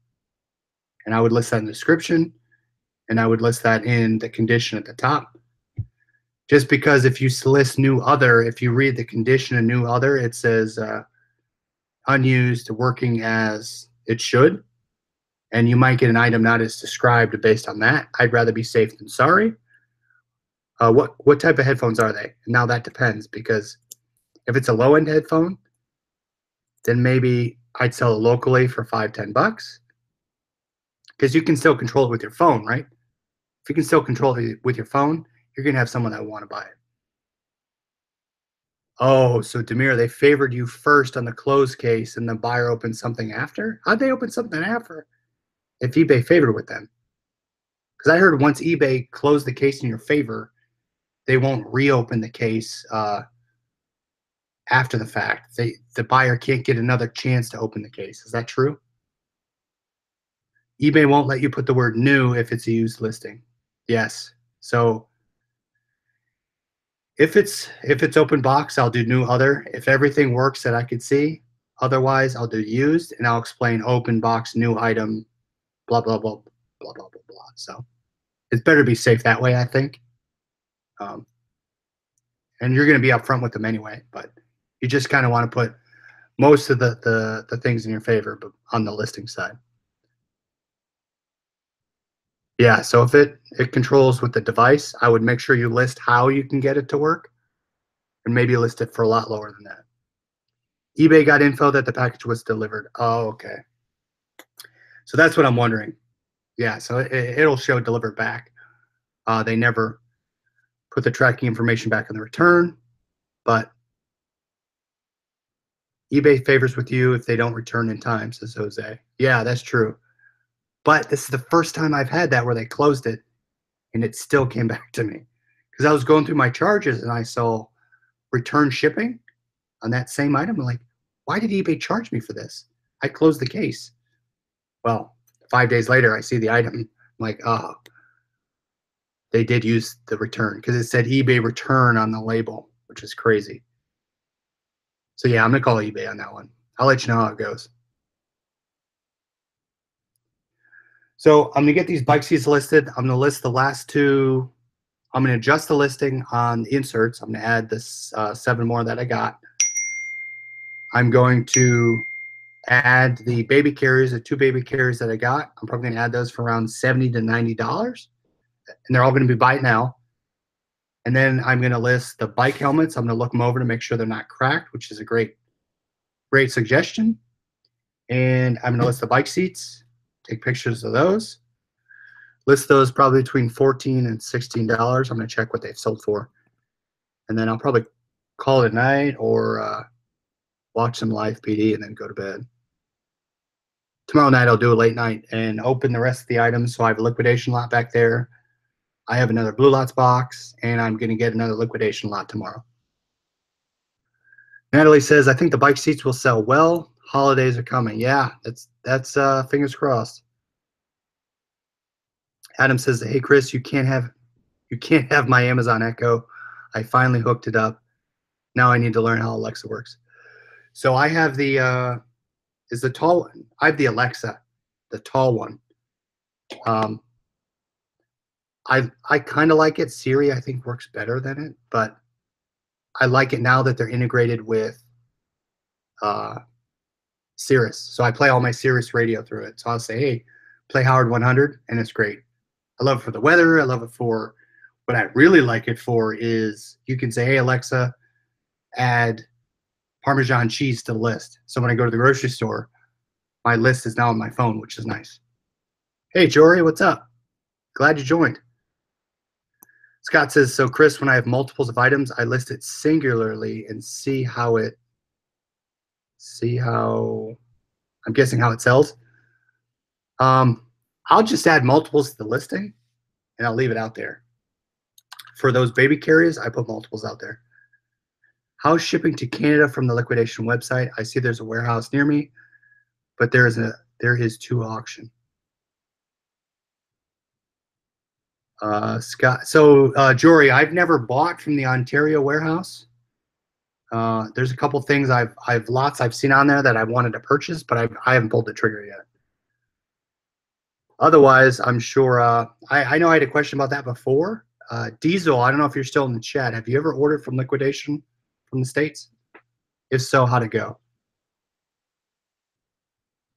and I would list that in the description, and I would list that in the condition at the top. Just because if you list new other, if you read the condition of new other, it says unused, working as it should, and you might get an item not as described based on that. I'd rather be safe than sorry. What type of headphones are they? Now that depends, because if it's a low end headphone, then maybe I'd sell it locally for $5-10, because you can still control it with your phone, right? If you can still control it with your phone, you're gonna have someone that will want to buy it. Oh, so Demir, they favored you first on the closed case, and the buyer opened something after. How'd they open something after? If eBay favored with them, because I heard once eBay closed the case in your favor, they won't reopen the case after the fact. The buyer can't get another chance to open the case. Is that true? eBay won't let you put the word new if it's a used listing. Yes. So if it's open box, I'll do new other. If everything works that I could see, otherwise I'll do used, and I'll explain open box new item, blah blah blah blah blah blah blah. So it's better to be safe that way, I think. And you're going to be upfront with them anyway, but you just kind of want to put most of the things in your favor, but on the listing side. Yeah, so if it controls with the device, I would make sure you list how you can get it to work, and maybe list it for a lot lower than that. eBay got info that the package was delivered. Oh, okay. So that's what I'm wondering. Yeah, so it'll show delivered back. They never put the tracking information back on the return, but eBay favors with you if they don't return in time, says Jose. Yeah, that's true. But this is the first time I've had that where they closed it and it still came back to me. Because I was going through my charges and I saw return shipping on that same item. I'm like, why did eBay charge me for this? I closed the case. Well, 5 days later, I see the item. I'm like, oh, they did use the return, because it said eBay return on the label, which is crazy. So yeah, I'm going to call eBay on that one. I'll let you know how it goes. So I'm going to get these bike seats listed. I'm going to list the last two. I'm going to adjust the listing on the inserts. I'm going to add this 7 more that I got. I'm going to add the baby carriers, the 2 baby carriers that I got. I'm probably going to add those for around $70 to $90. And they're all going to be by now. And then I'm going to list the bike helmets. I'm going to look them over to make sure they're not cracked, which is a great suggestion. And I'm going to list the bike seats, take pictures of those. List those probably between $14 and $16. I'm going to check what they've sold for. And then I'll probably call it a night, or watch some live PD and then go to bed. Tomorrow night I'll do a late night and open the rest of the items. So I have a liquidation lot back there. I have another Bluelots box, and I'm going to get another liquidation lot tomorrow. Natalie says, I think the bike seats will sell well. Holidays are coming. Yeah, that's fingers crossed. Adam says, hey Chris, you can't have my Amazon Echo. I finally hooked it up. Now I need to learn how Alexa works. So I have the is the tall one. I have the Alexa, the tall one. I kind of like it. Siri, I think, works better than it, but I like it now that they're integrated with Sirius. So I play all my Sirius radio through it. So I'll say, hey, play Howard 100, and it's great. I love it for the weather. I love it for what I really like it for is you can say, hey, Alexa, add Parmesan cheese to the list. So when I go to the grocery store, my list is now on my phone, which is nice. Hey, Jory, what's up? Glad you joined. Scott says, so Chris, when I have multiples of items, I list it singularly and see how, I'm guessing how it sells. I'll just add multiples to the listing and I'll leave it out there. For those baby carriers, I put multiples out there. How's shipping to Canada from the liquidation website? I see there's a warehouse near me, but there is to auction. Scott, so Jory, I've never bought from the Ontario warehouse. There's a couple things I've lots I've seen on there that I wanted to purchase, but I haven't pulled the trigger yet. Otherwise, I'm sure. I know I had a question about that before. Diesel, I don't know if you're still in the chat. Have you ever ordered from Liquidation from the States? If so, how'd it go?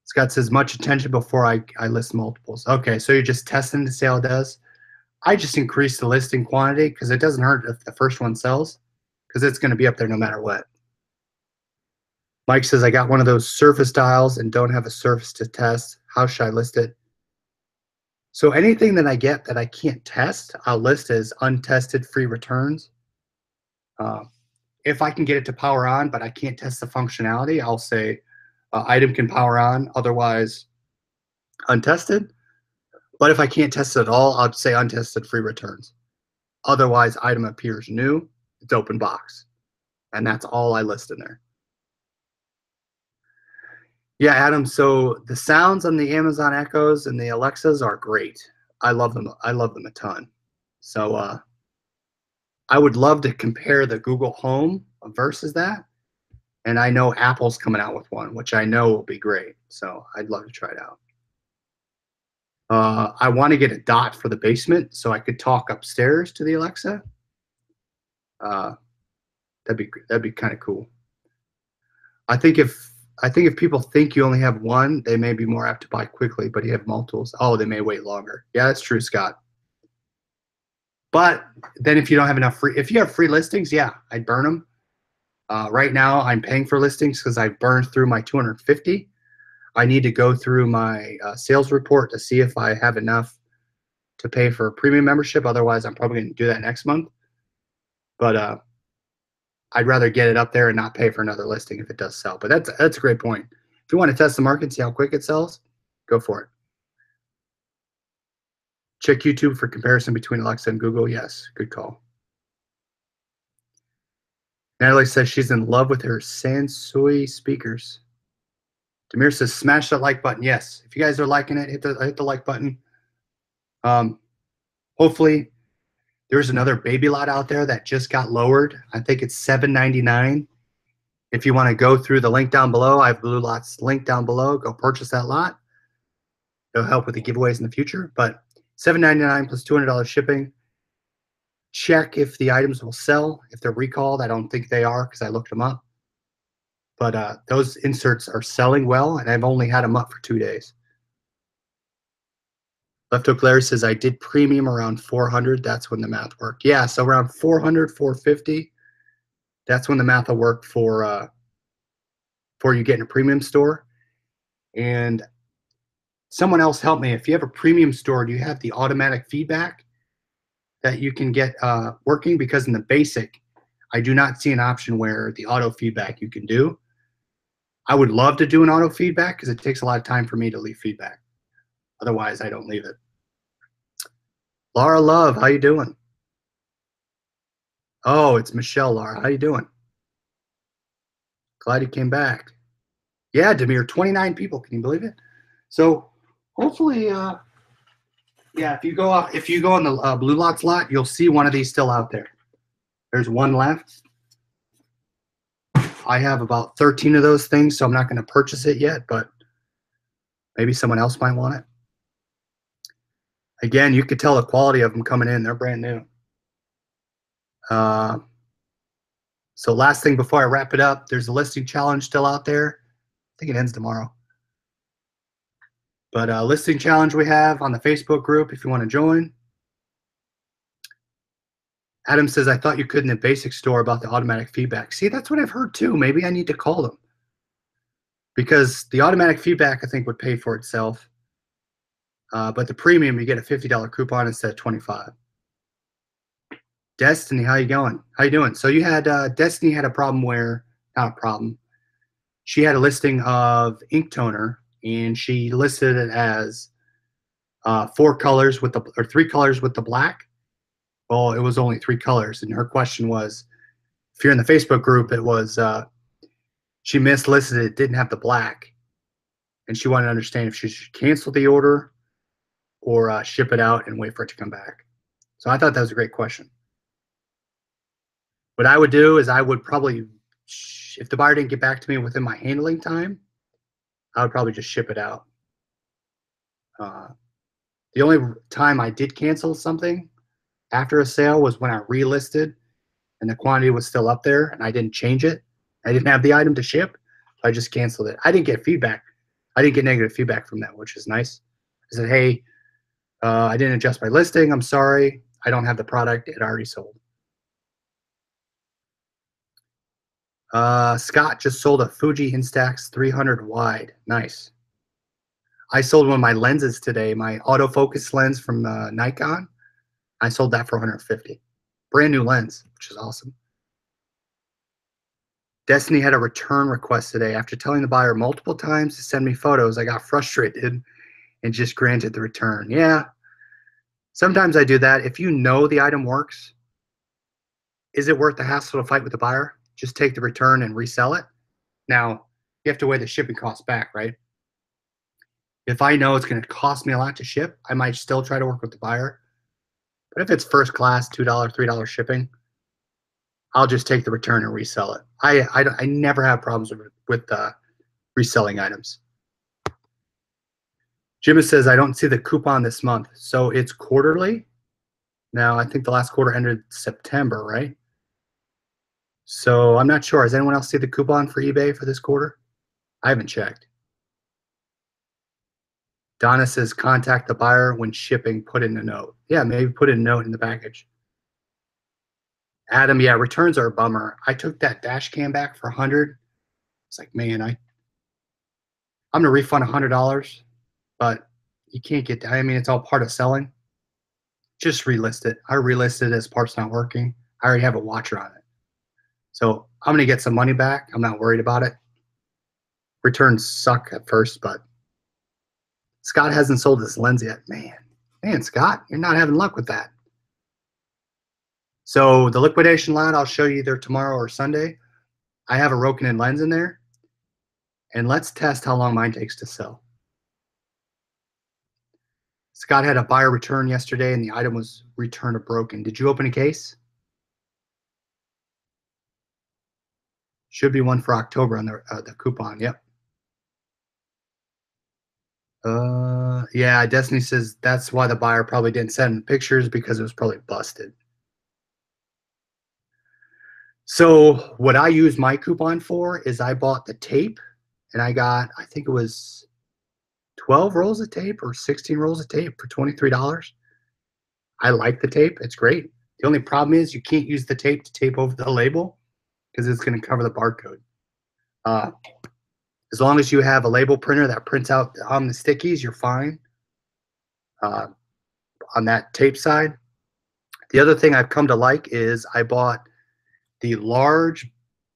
Scott says, much attention before I list multiples. Okay, so you're just testing to see how it does. I just increase the listing quantity because it doesn't hurt if the first one sells because it's going to be up there no matter what. Mike says, I got one of those surface dials and don't have a surface to test. How should I list it? So anything that I get that I can't test, I'll list as untested free returns. If I can get it to power on, but I can't test the functionality, I'll say item can power on, otherwise untested. But if I can't test it at all, I'll say untested free returns. Otherwise, item appears new, it's open box. And that's all I list in there. Yeah, Adam, so the sounds on the Amazon Echoes and the Alexas are great. I love them. I love them a ton. So I would love to compare the Google Home versus that. And I know Apple's coming out with one, which I know will be great. So I'd love to try it out. I want to get a dot for the basement so I could talk upstairs to the Alexa. That'd be kind of cool. I think if people think you only have one, they may be more apt to buy quickly, but you have multiples. Oh, they may wait longer. Yeah, that's true, Scott. But then if you don't have enough if you have free listings, yeah, I'd burn them. Right now, I'm paying for listings because I've burned through my 250. I need to go through my sales report to see if I have enough to pay for a premium membership. Otherwise, I'm probably going to do that next month. But I'd rather get it up there and not pay for another listing if it does sell. But that's a great point. If you want to test the market and see how quick it sells, go for it. Check YouTube for comparison between Alexa and Google. Yes, good call. Natalie says she's in love with her Sansui speakers. Demir says smash that like button. Yes, if you guys are liking it, hit the like button. Hopefully, there's another baby lot out there that just got lowered. I think it's $7.99. If you want to go through the link down below, I have Bluelots link down below. Go purchase that lot. It'll help with the giveaways in the future. But $7.99 plus $200 shipping. Check if the items will sell. If they're recalled, I don't think they are because I looked them up. But those inserts are selling well, and I've only had them up for 2 days. Left Hook Larry says, I did premium around 400. That's when the math worked. Yeah, so around 400, 450. That's when the math will work for you getting a premium store. And someone else help me. If you have a premium store, do you have the automatic feedback that you can get working? Because in the basic, I do not see an option where the auto feedback you can do. I would love to do an auto feedback because it takes a lot of time for me to leave feedback. Otherwise, I don't leave it. Laura Love, how you doing? Oh, it's Michelle, Laura. How you doing? Glad you came back. Yeah, Demir, 29 people. Can you believe it? So hopefully, yeah, if you go on the Bluelots lot, you'll see one of these still out there. There's one left. I have about 13 of those things, so I'm not going to purchase it yet, but maybe someone else might want it. Again, you could tell the quality of them coming in. They're brand new. So last thing before I wrap it up, there's a listing challenge still out there. I think it ends tomorrow. But listing challenge we have on the Facebook group if you want to join. Adam says, I thought you could in the basic store about the automatic feedback. See, that's what I've heard too. Maybe I need to call them. Because the automatic feedback, I think, would pay for itself. But the premium, you get a $50 coupon instead of $25. Destiny, how you going? How you doing? So you had Destiny had a problem where, not a problem. She had a listing of ink toner, and she listed it as 4 colors with or 3 colors with the black. Well, it was only 3 colors, and her question was, if you're in the Facebook group, it was she mislisted it, didn't have the black, and she wanted to understand if she should cancel the order or ship it out and wait for it to come back. So I thought that was a great question. What I would do is I would probably, if the buyer didn't get back to me within my handling time, I would probably just ship it out. The only time I did cancel something after a sale was when I relisted and the quantity was still up there and I didn't change it. I didn't have the item to ship. So I just canceled it. I didn't get feedback. I didn't get negative feedback from that, which is nice. I said, hey, I didn't adjust my listing. I'm sorry. I don't have the product. It already sold. Scott just sold a Fuji Instax 300 wide. Nice. I sold one of my lenses today, my autofocus lens from Nikon. I sold that for 150. Brand new lens, which is awesome. Destiny had a return request today. After telling the buyer multiple times to send me photos, I got frustrated and just granted the return. Yeah, sometimes I do that. If you know the item works, is it worth the hassle to fight with the buyer? Just take the return and resell it. Now, you have to weigh the shipping costs back, right? If I know it's going to cost me a lot to ship, I might still try to work with the buyer. But if it's first class, $2, $3 shipping, I'll just take the return and resell it. I never have problems with reselling items. Jim says, I don't see the coupon this month. So it's quarterly. Now, I think the last quarter ended September, right? So I'm not sure. Does anyone else see the coupon for eBay for this quarter? I haven't checked. Donna says, contact the buyer when shipping, put in a note. Yeah, maybe put in a note in the package. Adam, yeah, returns are a bummer. I took that dash cam back for 100. It's like, man, I'm gonna refund $100, but you can't get. I mean, it's all part of selling. Just relist it. I relisted it as parts not working. I already have a watcher on it, so I'm gonna get some money back. I'm not worried about it. Returns suck at first, but Scott hasn't sold this lens yet. Man, Scott, you're not having luck with that. So the liquidation lot, I'll show you either tomorrow or Sunday. I have a Rokinon lens in there, and let's test how long mine takes to sell. Scott had a buyer return yesterday, and the item was returned or broken. Did you open a case? Should be one for October on the coupon. Yep. Yeah, Destiny says that's why the buyer probably didn't send pictures, because it was probably busted. So what I use my coupon for is I bought the tape, and I got, I think it was 12 rolls of tape or 16 rolls of tape for $23. I like the tape. It's great. The only problem is you can't use the tape to tape over the label because it's going to cover the barcode. As long as you have a label printer that prints out on the stickies, you're fine on that tape side. The other thing I've come to like is I bought the large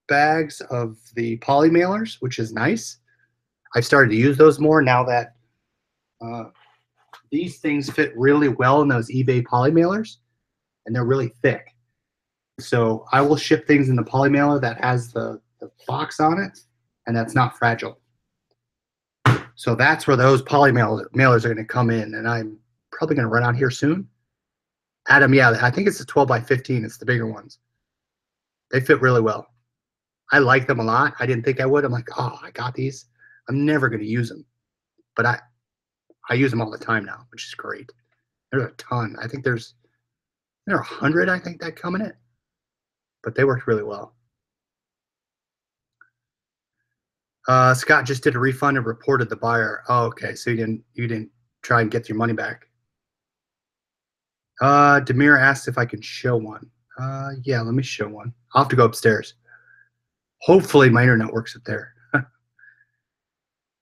bags of the poly mailers, which is nice. I've started to use those more now that these things fit really well in those eBay poly mailers, and they're really thick. So I will ship things in the poly mailer that has the box on it, and that's not fragile. So that's where those poly mailers are going to come in, and I'm probably going to run out here soon. Adam, yeah, I think it's the 12 by 15. It's the bigger ones. They fit really well. I like them a lot. I didn't think I would. I'm like, oh, I got these. I'm never going to use them, but I use them all the time now, which is great. There's a ton. I think there are 100, I think, that come in it, but they worked really well. Scott just did a refund and reported the buyer. Oh, okay. So you didn't try and get your money back. Demir asked if I can show one. Yeah, let me show one. I'll have to go upstairs. Hopefully my internet works up there.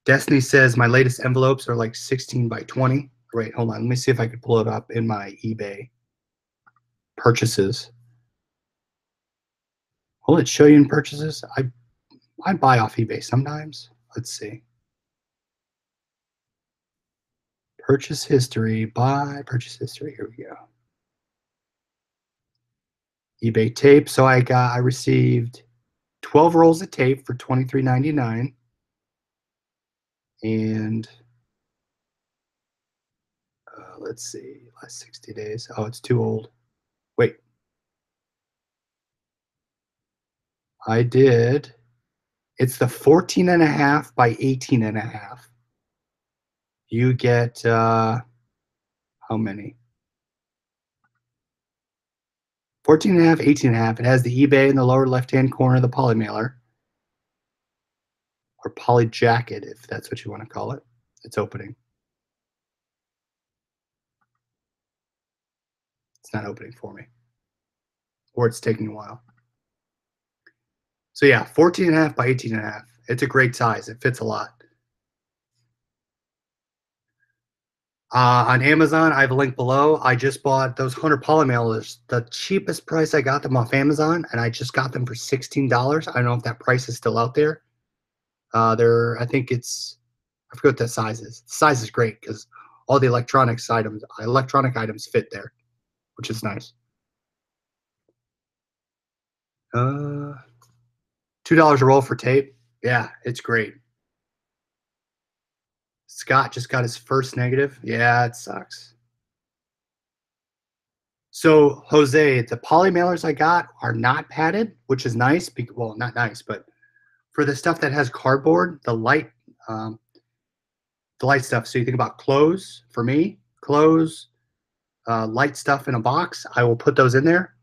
Destiny says my latest envelopes are like 16 by 20. Wait, hold on. Let me see if I can pull it up in my eBay purchases. Will it show you in purchases? I buy off eBay sometimes. Let's see. Purchase history, buy, purchase history. Here we go. eBay tape. So I received 12 rolls of tape for $23.99. And let's see, last 60 days. Oh, it's too old. Wait. I did. It's the 14.5 by 18.5. You get How many? 14 and a half, 18 and a half. It has the eBay in the lower left-hand corner of the poly mailer, or poly jacket, if that's what you want to call it. It's opening. It's not opening for me, or it's taking a while. So yeah, 14 and a half by 18 and a half. It's a great size. It fits a lot. On Amazon, I have a link below. I just bought those 100 poly mailers. The cheapest price I got them off Amazon, and I just got them for $16. I don't know if that price is still out there. I think it's, I forget what the size is. The size is great because all the electronic items fit there, which is nice. $2 a roll for tape. Yeah, it's great. Scott just got his first negative. Yeah, it sucks. So, Jose, the poly mailers I got are not padded, which is nice. Well, not nice, but for the stuff that has cardboard, the light stuff. So you think about clothes. For me, clothes, light stuff in a box. I will put those in there.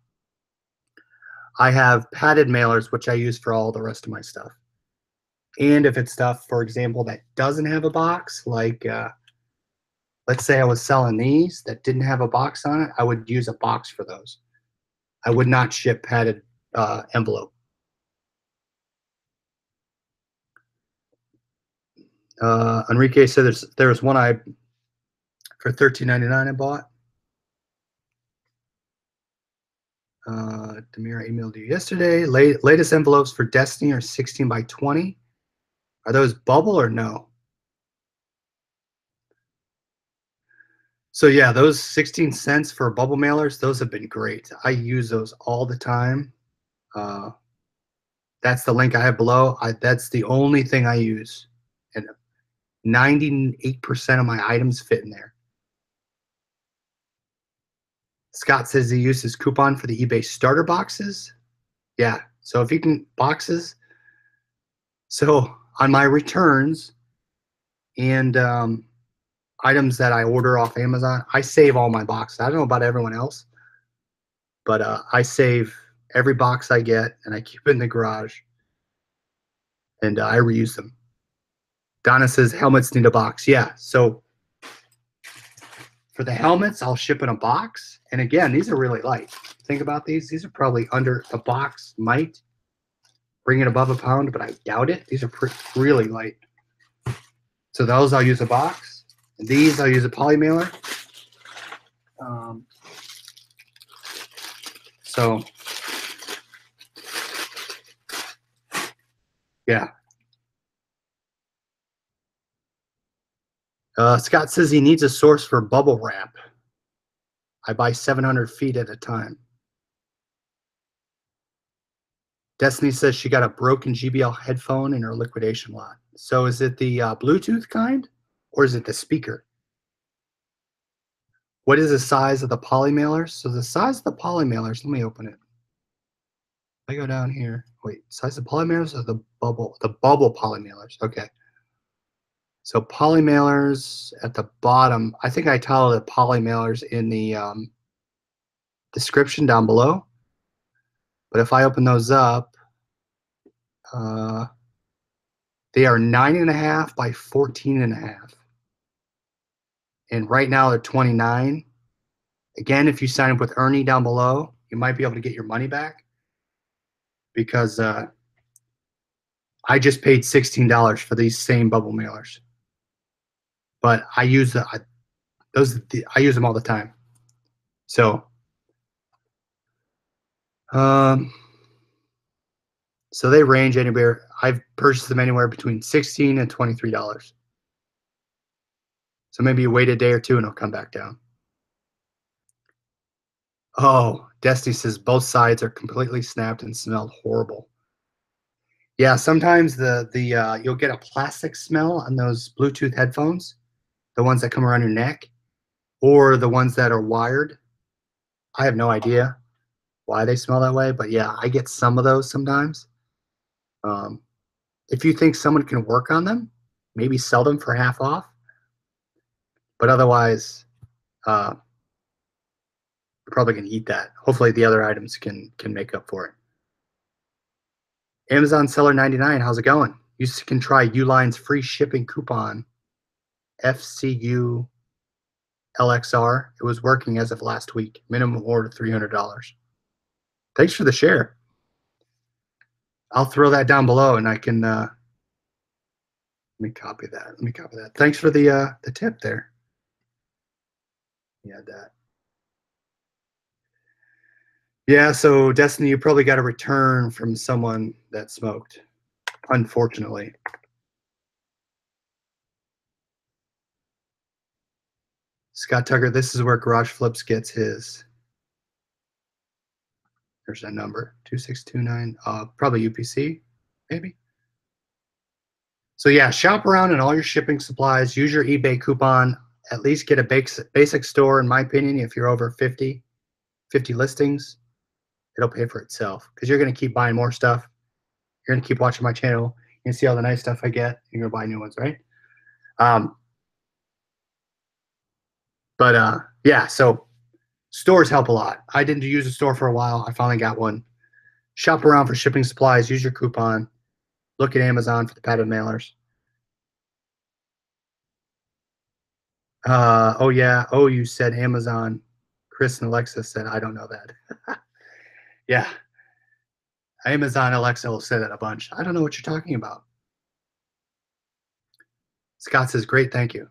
I have padded mailers, which I use for all the rest of my stuff. And if it's stuff, for example, that doesn't have a box, like let's say I was selling these that didn't have a box on it, I would use a box for those. I would not ship padded envelope. Enrique said there's one for $13.99 I bought. Demira emailed you yesterday. Latest envelopes for Destiny are 16 by 20. Are those bubble or no? So yeah, those 16 cents for bubble mailers, those have been great. I use those all the time. That's the link I have below. That's the only thing I use. And 98% of my items fit in there. Scott says he used his coupon for the eBay starter boxes. Yeah, so if you can, boxes. So on my returns and items that I order off Amazon, I save all my boxes. I don't know about everyone else, but I save every box I get and I keep it in the garage, and I reuse them. Donna says helmets need a box. Yeah, so for the helmets, I'll ship in a box. And again, these are really light. Think about these. These are probably under a box, might bring it above a pound, but I doubt it. These are really light. So those I'll use a box. And these I'll use a poly mailer. So yeah. Scott says he needs a source for bubble wrap. I buy 700 feet at a time. Destiny says she got a broken GBL headphone in her liquidation lot. So is it the Bluetooth kind, or is it the speaker? What is the size of the poly mailers? So the size of the poly mailers, let me open it. I go down here. Wait, size of poly mailers or the bubble? The bubble poly mailers. Okay. So poly mailers at the bottom. I think I titled it poly mailers in the description down below. But if I open those up, they are 9.5 by 14.5. And right now they're 29. Again, if you sign up with Ernie down below, you might be able to get your money back, because I just paid $16 for these same bubble mailers. But I use I use them all the time. So so they range anywhere. I've purchased them anywhere between $16 and $23. So maybe you wait a day or two and it'll come back down. Oh, Destiny says both sides are completely snapped and smelled horrible. Yeah, sometimes you'll get a plastic smell on those Bluetooth headphones, the ones that come around your neck, or the ones that are wired. I have no idea why they smell that way, but yeah, I get some of those sometimes. If you think someone can work on them, maybe sell them for half off. But otherwise, we're probably going to eat that. Hopefully the other items can make up for it. Amazon Seller 99, how's it going? You can try Uline's free shipping coupon, FCU LXR. It was working as of last week. Minimum order $300. Thanks for the share. I'll throw that down below, and I can let me copy that. Let me copy that. Thanks for the tip there. Yeah, that. Yeah, so Destiny, you probably got a return from someone that smoked, unfortunately. Scott Tucker, this is where Garage Flips gets his. There's that number, 2629. Probably UPC, maybe. So yeah, shop around in all your shipping supplies. Use your eBay coupon. At least get a basic store, in my opinion. If you're over 50 listings, it'll pay for itself because you're going to keep buying more stuff. You're going to keep watching my channel. You can see all the nice stuff I get. You're going to buy new ones, right? Yeah, so stores help a lot. I didn't use a store for a while. I finally got one. Shop around for shipping supplies. Use your coupon. Look at Amazon for the padded mailers. Oh, yeah. Oh, you said Amazon. Chris and Alexa said, I don't know that. Yeah. Amazon Alexa will say that a bunch. I don't know what you're talking about. Scott says, great, thank you.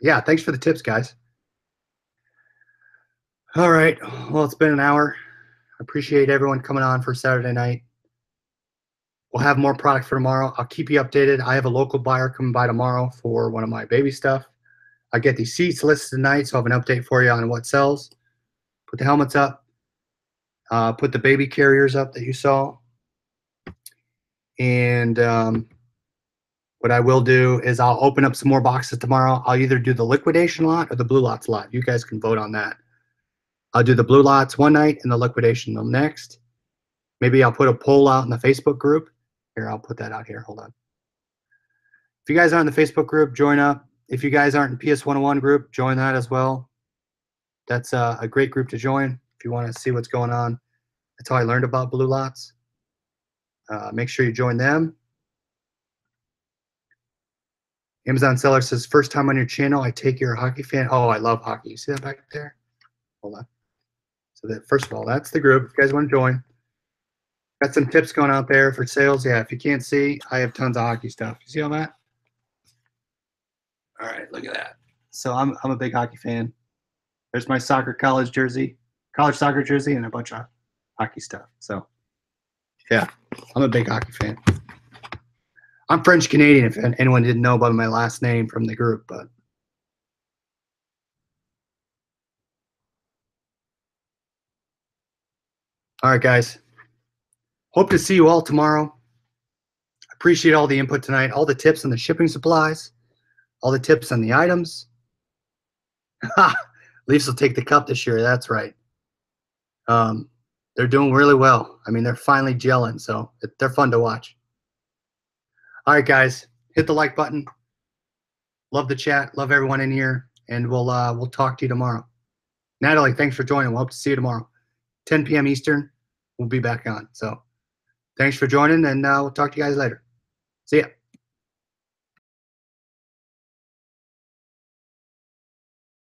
Yeah, thanks for the tips, guys. All right. Well, it's been an hour. I appreciate everyone coming on for Saturday night. We'll have more product for tomorrow. I'll keep you updated. I have a local buyer coming by tomorrow for one of my baby stuff. I get these seats listed tonight, so I have an update for you on what sells. Put the helmets up. Put the baby carriers up that you saw. And what I will do is I'll open up some more boxes tomorrow. I'll either do the liquidation lot or the Bluelots lot. You guys can vote on that. I'll do the Bluelots one night and the liquidation the next. Maybe I'll put a poll out in the Facebook group. Here, I'll put that out here. Hold on. If you guys aren't in the Facebook group, join up. If you guys aren't in PS101 group, join that as well. That's a great group to join if you want to see what's going on. That's how I learned about Bluelots. Make sure you join them. Amazon seller says, first time on your channel, I take you're a hockey fan. Oh, I love hockey. You see that back there? Hold on. So that, first of all, that's the group. If you guys want to join. Got some tips going out there for sales. Yeah, if you can't see, I have tons of hockey stuff. You see all that? All right, look at that. So I'm a big hockey fan. There's my college soccer jersey, and a bunch of hockey stuff. So yeah, I'm a big hockey fan. I'm French Canadian, if anyone didn't know about my last name from the group, but all right, guys. Hope to see you all tomorrow. Appreciate all the input tonight, all the tips on the shipping supplies, all the tips on the items. Leafs will take the cup this year. That's right. They're doing really well. I mean, they're finally gelling, so they're fun to watch. All right, guys, hit the like button. Love the chat. Love everyone in here, and we'll talk to you tomorrow. Natalie, thanks for joining. We'll hope to see you tomorrow, 10 p.m. Eastern. We'll be back on. So thanks for joining, and we'll talk to you guys later. See ya.